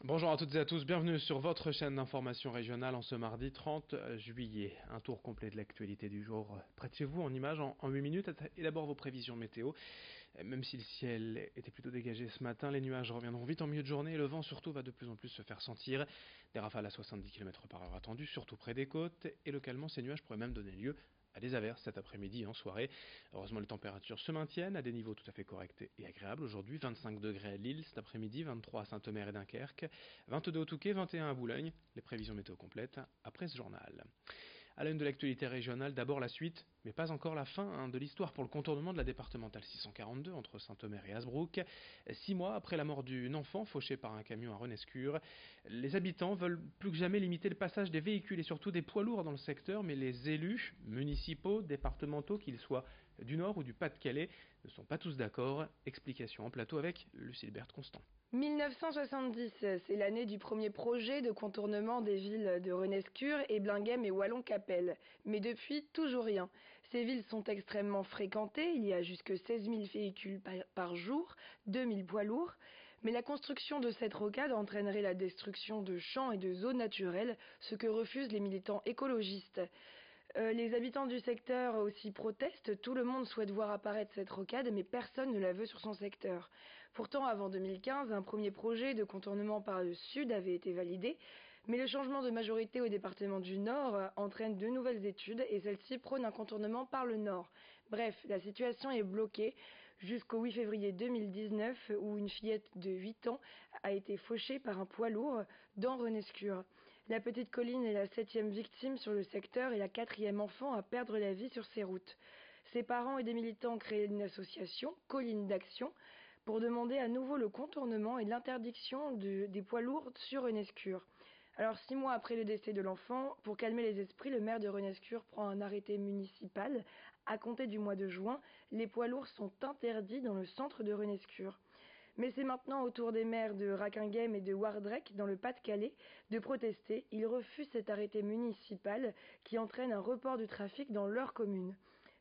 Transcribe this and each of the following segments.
Bonjour à toutes et à tous, bienvenue sur votre chaîne d'information régionale en ce mardi 30 juillet. Un tour complet de l'actualité du jour près de chez vous en images en 8 minutes. Et d'abord vos prévisions météo. Même si le ciel était plutôt dégagé ce matin, les nuages reviendront vite en milieu de journée et le vent surtout va de plus en plus se faire sentir. Des rafales à 70 km/h attendues, surtout près des côtes, et localement ces nuages pourraient même donner lieu à des averses cet après-midi et en soirée. Heureusement, les températures se maintiennent à des niveaux tout à fait corrects et agréables. Aujourd'hui, 25 degrés à Lille cet après-midi, 23 à Saint-Omer et Dunkerque, 22 au Touquet, 21 à Boulogne. Les prévisions météo complètes après ce journal. À l'une de l'actualité régionale, d'abord la suite, mais pas encore la fin de l'histoire pour le contournement de la départementale 642 entre Saint-Omer et Hasbrouck. 6 mois après la mort d'une enfant fauchée par un camion à Renescure, les habitants veulent plus que jamais limiter le passage des véhicules et surtout des poids lourds dans le secteur, mais les élus municipaux, départementaux, qu'ils soient du Nord ou du Pas-de-Calais, ne sont pas tous d'accord. Explication en plateau avec Lucille Constant. 1970, c'est l'année du premier projet de contournement des villes de Renescure et Blinguem et Wallon-Capelle. Mais depuis, toujours rien. Ces villes sont extrêmement fréquentées, il y a jusque 16 000 véhicules par jour, 2 000 poids lourds. Mais la construction de cette rocade entraînerait la destruction de champs et de zones naturelles, ce que refusent les militants écologistes. Les habitants du secteur aussi protestent. Tout le monde souhaite voir apparaître cette rocade, mais personne ne la veut sur son secteur. Pourtant, avant 2015, un premier projet de contournement par le sud avait été validé, mais le changement de majorité au département du Nord entraîne de nouvelles études et celle-ci prône un contournement par le Nord. Bref, la situation est bloquée jusqu'au 8 février 2019 où une fillette de 8 ans a été fauchée par un poids lourd dans Renescure. La petite Colline est la 7e victime sur le secteur et la 4e enfant à perdre la vie sur ces routes. Ses parents et des militants ont créé une association, Colline d'Action, pour demander à nouveau le contournement et l'interdiction des poids lourds sur Renescure. Alors 6 mois après le décès de l'enfant, pour calmer les esprits, le maire de Renescure prend un arrêté municipal. À compter du mois de juin, les poids lourds sont interdits dans le centre de Renescure. Mais c'est maintenant au tour des maires de Raquinghem et de Wardrec, dans le Pas-de-Calais, de protester. Ils refusent cet arrêté municipal qui entraîne un report du trafic dans leur commune.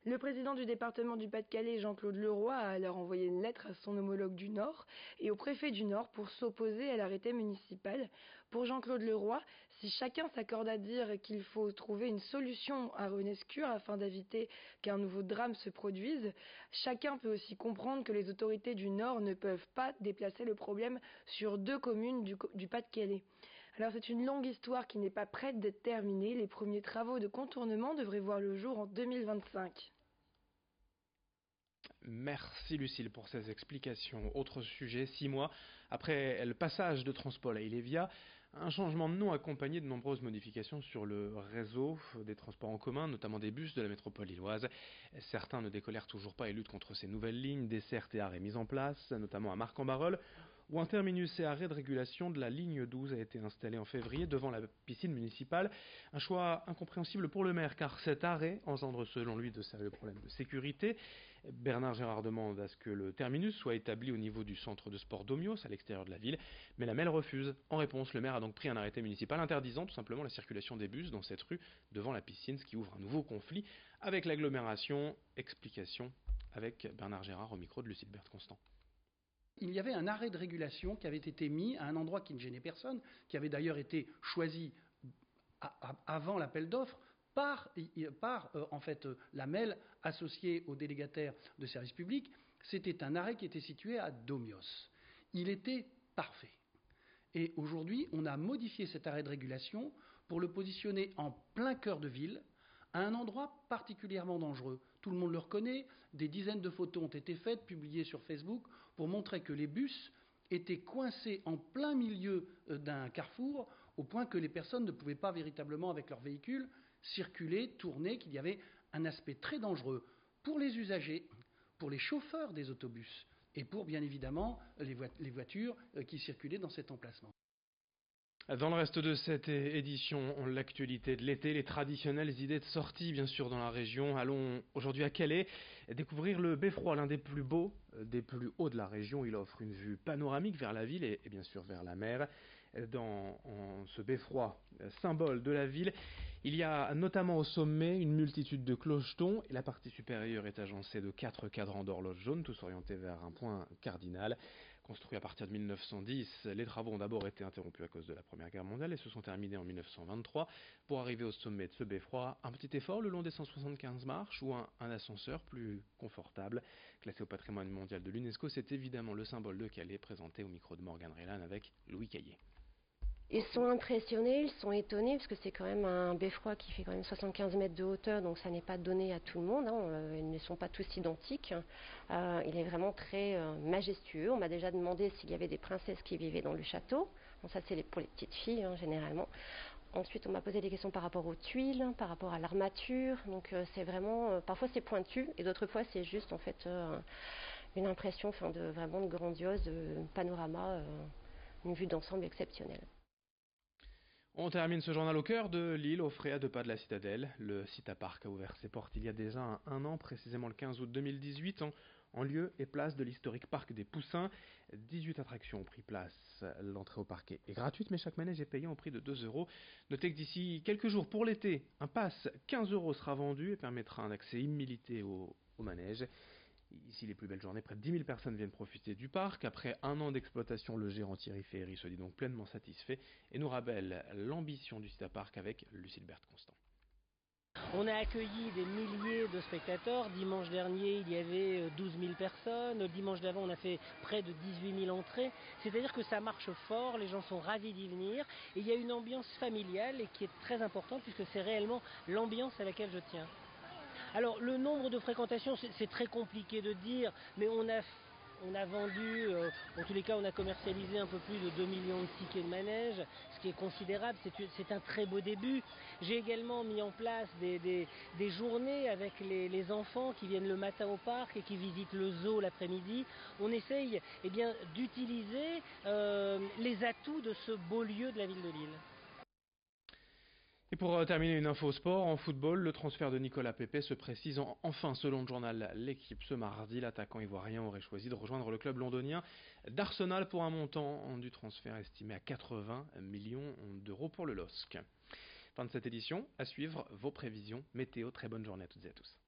Le président du département du Pas-de-Calais, Jean-Claude Leroy, a alors envoyé une lettre à son homologue du Nord et au préfet du Nord pour s'opposer à l'arrêté municipal. Pour Jean-Claude Leroy, si chacun s'accorde à dire qu'il faut trouver une solution à Renescure afin d'éviter qu'un nouveau drame se produise, chacun peut aussi comprendre que les autorités du Nord ne peuvent pas déplacer le problème sur 2 communes du Pas-de-Calais. Alors c'est une longue histoire qui n'est pas prête d'être terminée. Les premiers travaux de contournement devraient voir le jour en 2025. Merci Lucille pour ces explications. Autre sujet, 6 mois après le passage de Transpol à Ilévia, un changement de nom accompagné de nombreuses modifications sur le réseau des transports en commun, notamment des bus de la métropole lilloise. Certains ne décolèrent toujours pas et luttent contre ces nouvelles lignes, dessertes et arrêts mis en place, notamment à Marc-en-Barœul, où un terminus et arrêt de régulation de la ligne 12 a été installé en février devant la piscine municipale. Un choix incompréhensible pour le maire, car cet arrêt engendre selon lui de sérieux problèmes de sécurité. Bernard Gérard demande à ce que le terminus soit établi au niveau du centre de sport d'Omios, à l'extérieur de la ville, mais la MEL refuse. En réponse, le maire a donc pris un arrêté municipal interdisant tout simplement la circulation des bus dans cette rue devant la piscine, ce qui ouvre un nouveau conflit avec l'agglomération. Explication avec Bernard Gérard au micro de Lucille Constant. Il y avait un arrêt de régulation qui avait été mis à un endroit qui ne gênait personne, qui avait d'ailleurs été choisi avant l'appel d'offres par la MEL associée au délégataire de service public. C'était un arrêt qui était situé à Domios. Il était parfait. Et aujourd'hui, on a modifié cet arrêt de régulation pour le positionner en plein cœur de ville, à un endroit particulièrement dangereux. Tout le monde le reconnaît, des dizaines de photos ont été faites, publiées sur Facebook, pour montrer que les bus étaient coincés en plein milieu d'un carrefour, au point que les personnes ne pouvaient pas véritablement, avec leur véhicule, circuler, tourner, qu'il y avait un aspect très dangereux pour les usagers, pour les chauffeurs des autobus, et pour, bien évidemment, les voitures qui circulaient dans cet emplacement. Dans le reste de cette édition, l'actualité de l'été, les traditionnelles idées de sortie bien sûr dans la région. Allons aujourd'hui à Calais découvrir le beffroi, l'un des plus beaux, des plus hauts de la région. Il offre une vue panoramique vers la ville et bien sûr vers la mer. Dans ce beffroi, symbole de la ville, il y a notamment au sommet une multitude de clochetons et la partie supérieure est agencée de 4 cadrans d'horloge jaune, tous orientés vers un point cardinal. Construit à partir de 1910, les travaux ont d'abord été interrompus à cause de la Première Guerre mondiale et se sont terminés en 1923 pour arriver au sommet de ce beffroi. Un petit effort le long des 175 marches ou un ascenseur plus confortable. Classé au patrimoine mondial de l'UNESCO, c'est évidemment le symbole de Calais présenté au micro de Morgane Rélan avec Louis Caillé. Ils sont impressionnés, ils sont étonnés, parce que c'est quand même un beffroi qui fait quand même 75 mètres de hauteur, donc ça n'est pas donné à tout le monde, ils ne sont pas tous identiques. Il est vraiment très majestueux. On m'a déjà demandé s'il y avait des princesses qui vivaient dans le château. Bon, ça c'est pour les petites filles, généralement. Ensuite, on m'a posé des questions par rapport aux tuiles, par rapport à l'armature. Donc c'est vraiment, parfois c'est pointu, et d'autres fois c'est juste en fait une impression vraiment de grandiose, de panorama, une vue d'ensemble exceptionnelle. On termine ce journal au cœur de l'île, au frais à 2 pas de la citadelle. Le Cita-Park a ouvert ses portes il y a déjà un an, précisément le 15 août 2018, en lieu et place de l'historique parc des Poussins. 18 attractions ont pris place. L'entrée au parc est gratuite, mais chaque manège est payant au prix de 2 euros. Notez que d'ici quelques jours, pour l'été, un pass 15 euros sera vendu et permettra un accès illimité au manège. Ici, les plus belles journées, près de 10 000 personnes viennent profiter du parc. Après un an d'exploitation, le gérant Thierry Ferry se dit donc pleinement satisfait et nous rappelle l'ambition du Cita-Park avec Lucille Constant. On a accueilli des milliers de spectateurs. Dimanche dernier, il y avait 12 000 personnes. Le dimanche d'avant, on a fait près de 18 000 entrées. C'est-à-dire que ça marche fort, les gens sont ravis d'y venir. Et il y a une ambiance familiale et qui est très importante puisque c'est réellement l'ambiance à laquelle je tiens. Alors le nombre de fréquentations, c'est très compliqué de dire, mais on a vendu, en tous les cas on a commercialisé un peu plus de 2 millions de tickets de manège, ce qui est considérable, c'est un très beau début. J'ai également mis en place des journées avec les enfants qui viennent le matin au parc et qui visitent le zoo l'après-midi. On essaye d'utiliser les atouts de ce beau lieu de la ville de Lille. Et pour terminer, une info sport, en football, le transfert de Nicolas Pepe se précise enfin selon le journal L'Équipe ce mardi. L'attaquant ivoirien aurait choisi de rejoindre le club londonien d'Arsenal pour un montant du transfert estimé à 80 millions d'euros pour le LOSC. Fin de cette édition, à suivre vos prévisions météo. Très bonne journée à toutes et à tous.